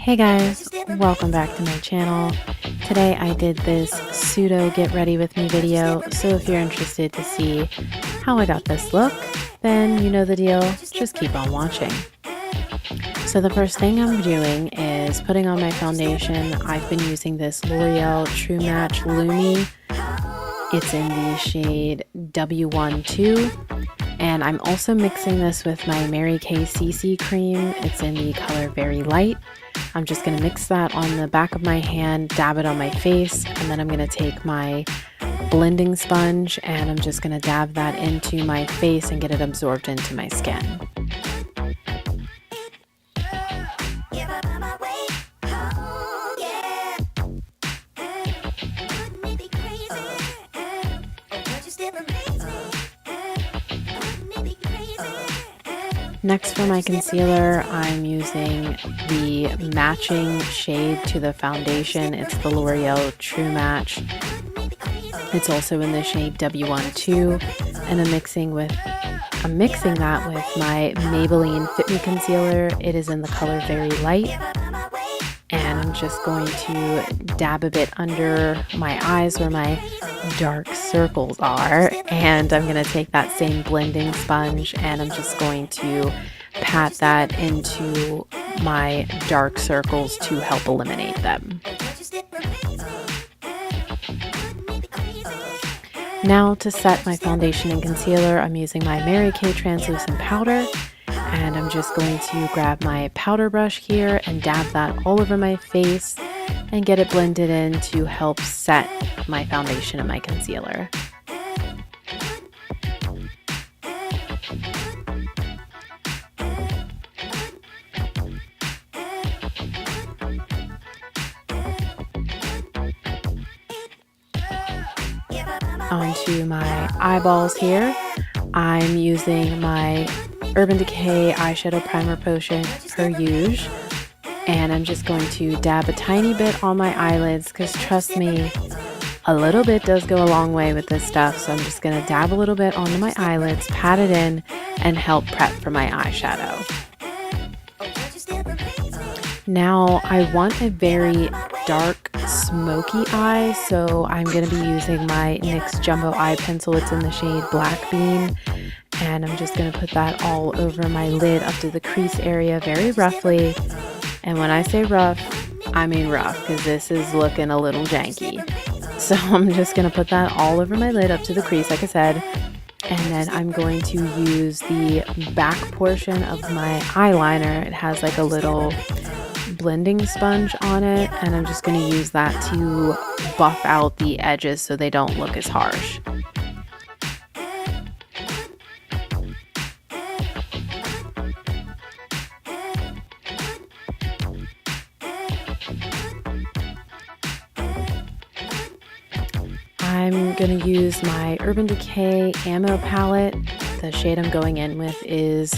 Hey guys, welcome back to my channel. Today I did this pseudo get ready with me video, so if you're interested to see how I got this look, then you know the deal, just keep on watching. So the first thing I'm doing is putting on my foundation. I've been using this L'Oreal True Match Lumi. It's in the shade W12. And I'm also mixing this with my Merengue CC cream. It's in the color Very Light. I'm just going to mix that on the back of my hand, dab it on my face, and then I'm going to take my blending sponge and I'm just going to dab that into my face and get it absorbed into my skin. Next for my concealer, I'm using the matching shade to the foundation. It's the L'Oreal True Match. It's also in the shade W12, and I'm mixing that with my Maybelline Fit Me concealer. It is in the color Very Light. And I'm just going to dab a bit under my eyes where my dark circles are, and I'm going to take that same blending sponge and I'm just going to pat that into my dark circles to help eliminate them. Now to set my foundation and concealer, I'm using my Merengue translucent powder. And I'm just going to grab my powder brush here and dab that all over my face and get it blended in to help set my foundation and my concealer. Onto my eyeballs here, I'm using my Urban Decay eyeshadow primer potion per usual, and I'm just going to dab a tiny bit on my eyelids because trust me, a little bit does go a long way with this stuff. So I'm just going to dab a little bit onto my eyelids, pat it in, and help prep for my eyeshadow. Now I want a very dark smoky eye, so I'm going to be using my NYX Jumbo Eye Pencil. It's in the shade Black Bean. And I'm just going to put that all over my lid up to the crease area very roughly. And when I say rough, I mean rough, because this is looking a little janky. So I'm just going to put that all over my lid up to the crease, like I said. And then I'm going to use the back portion of my eyeliner. It has like a little blending sponge on it. And I'm just going to use that to buff out the edges so they don't look as harsh. I'm going to use my Urban Decay Ammo palette. The shade I'm going in with is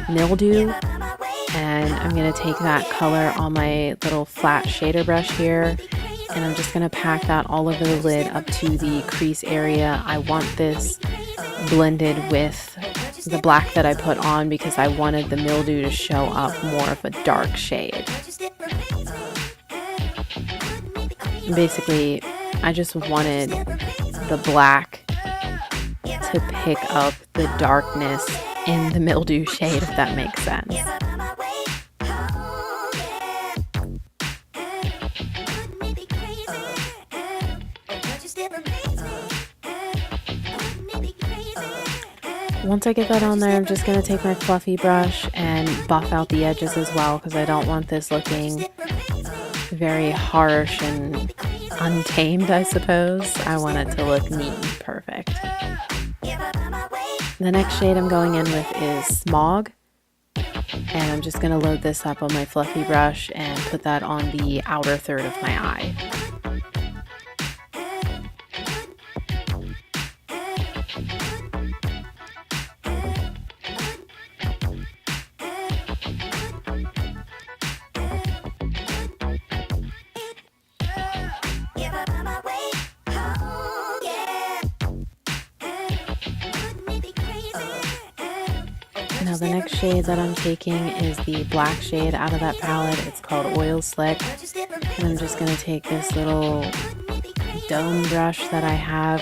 Mildew, and I'm going to take that color on my little flat shader brush here, and I'm just going to pack that all over the lid up to the crease area. I want this blended with the black that I put on because I wanted the mildew to show up more of a dark shade. Basically, I just wanted the black to pick up the darkness in the mildew shade, if that makes sense. Once I get that on there, I'm just going to take my fluffy brush and buff out the edges as well, because I don't want this looking very harsh and untamed, I suppose. I want it to look neat and perfect. The next shade I'm going in with is Smog, and I'm just going to load this up on my fluffy brush and put that on the outer third of my eye. Now the next shade that I'm taking is the black shade out of that palette. It's called Oil Slick. And I'm just going to take this little dome brush that I have,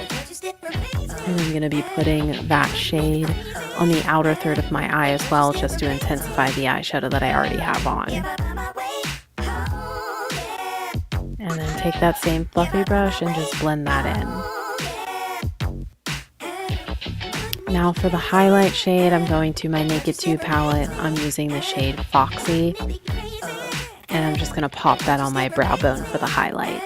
and I'm going to be putting that shade on the outer third of my eye as well, just to intensify the eyeshadow that I already have on. And then take that same fluffy brush and just blend that in. Now for the highlight shade, I'm going to my Naked 2 palette. I'm using the shade Foxy, and I'm just going to pop that on my brow bone for the highlight.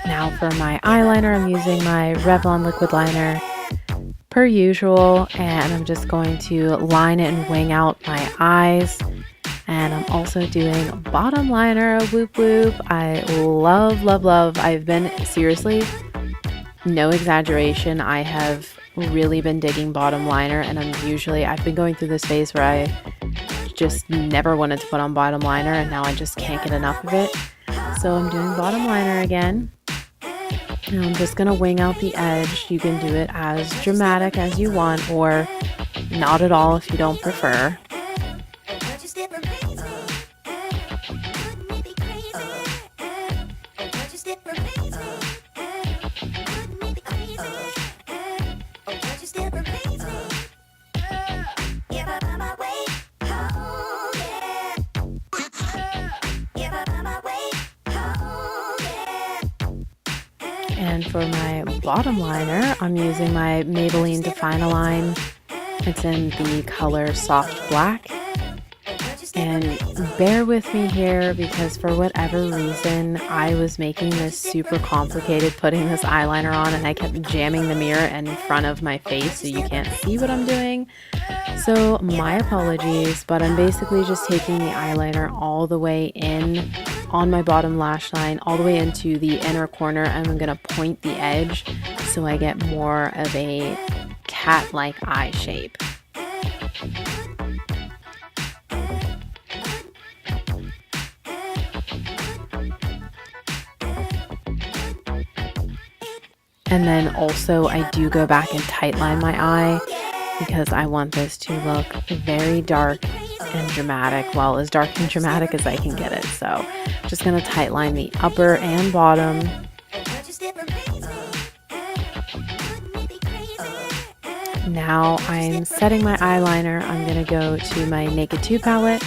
Now for my eyeliner, I'm using my Revlon liquid liner per usual, and I'm just going to line it and wing out my eyes. And I'm also doing bottom liner, whoop whoop. I love, love, love. I've been, seriously, no exaggeration, I have really been digging bottom liner, and I've been going through this phase where I just never wanted to put on bottom liner, and now I just can't get enough of it. So I'm doing bottom liner again. And I'm just going to wing out the edge. You can do it as dramatic as you want, or not at all if you don't prefer. And for my bottom liner, I'm using my Maybelline Define-A-Line. It's in the color Soft Black. And bear with me here, because for whatever reason, I was making this super complicated putting this eyeliner on, and I kept jamming the mirror in front of my face so you can't see what I'm doing. So my apologies, but I'm basically just taking the eyeliner all the way in on my bottom lash line, all the way into the inner corner, and I'm going to point the edge so I get more of a cat-like eye shape. And then also I do go back and tightline my eye, because I want this to look very dark and dramatic, well, as dark and dramatic as I can get it. So just going to tightline the upper and bottom. Now I'm setting my eyeliner. I'm going to go to my Naked 2 palette.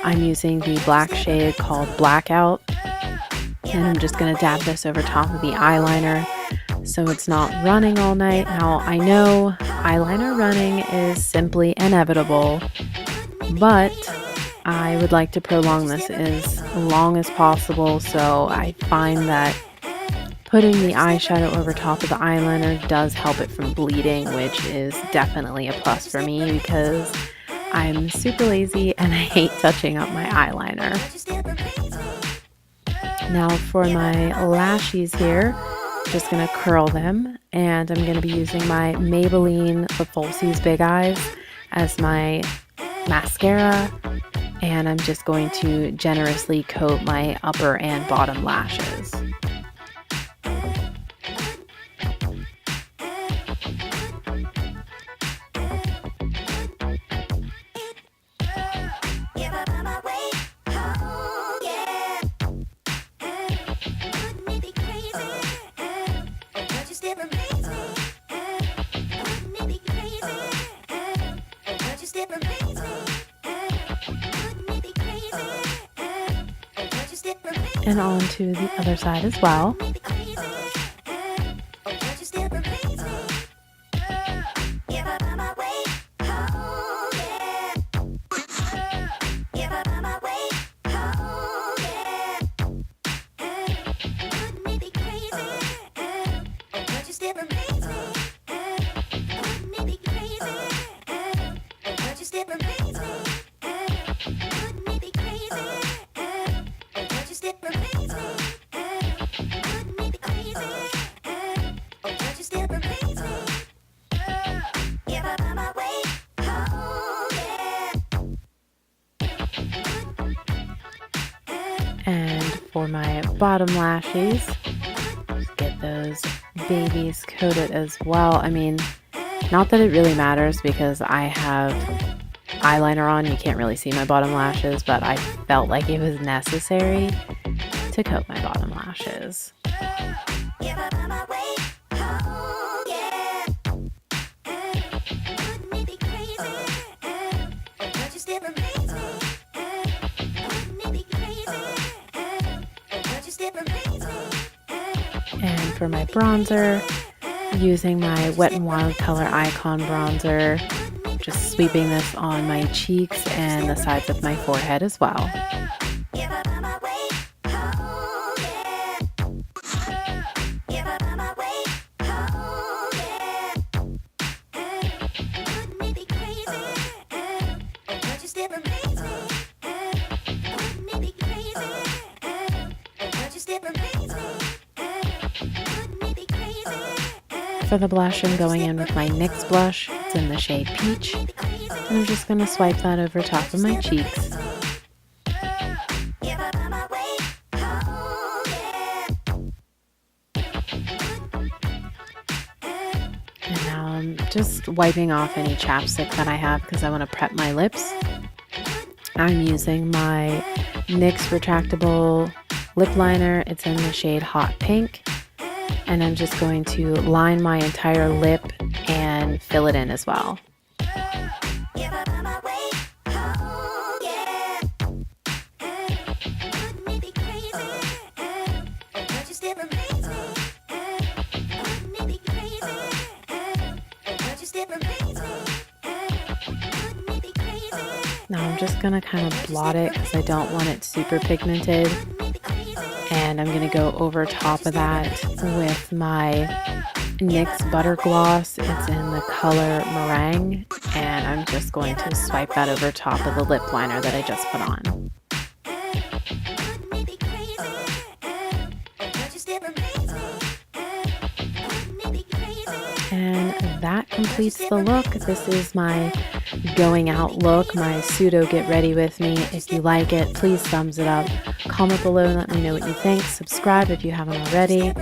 I'm using the black shade called Blackout, and I'm just going to dab this over top of the eyeliner so it's not running all night. Now I know eyeliner running is simply inevitable, but I would like to prolong this as long as possible, so I find that putting the eyeshadow over top of the eyeliner does help it from bleeding, which is definitely a plus for me because I'm super lazy and I hate touching up my eyeliner. Now for my lashes here, just going to curl them, and I'm going to be using my Maybelline The Falsies Big Eyes as my mascara, and I'm just going to generously coat my upper and bottom lashes. And on to the other side as well. And for my bottom lashes. Just get those babies coated as well. I mean, not that it really matters because I have eyeliner on. You can't really see my bottom lashes, but I felt like it was necessary to coat my bottom lashes. And for my bronzer, using my Wet n Wild Color Icon bronzer, just sweeping this on my cheeks and the sides of my forehead as well. For the blush, I'm going in with my NYX blush. It's in the shade Peach. And I'm just going to swipe that over top of my cheeks. And now I'm just wiping off any chapstick that I have because I want to prep my lips. I'm using my NYX retractable lip liner. It's in the shade Hot Pink. And I'm just going to line my entire lip and fill it in as well. Now I'm just going to kind of blot it because I don't want it super pigmented. And I'm going to go over top of that with my NYX Butter Gloss. It's in the color Merengue. And I'm just going to swipe that over top of the lip liner that I just put on. And that completes the look. This is my going out look, my pseudo get ready with me. If you like it, please thumbs it up. Comment below and let me know what you think. Subscribe if you haven't already.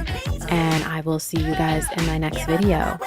And I will see you guys in my next video.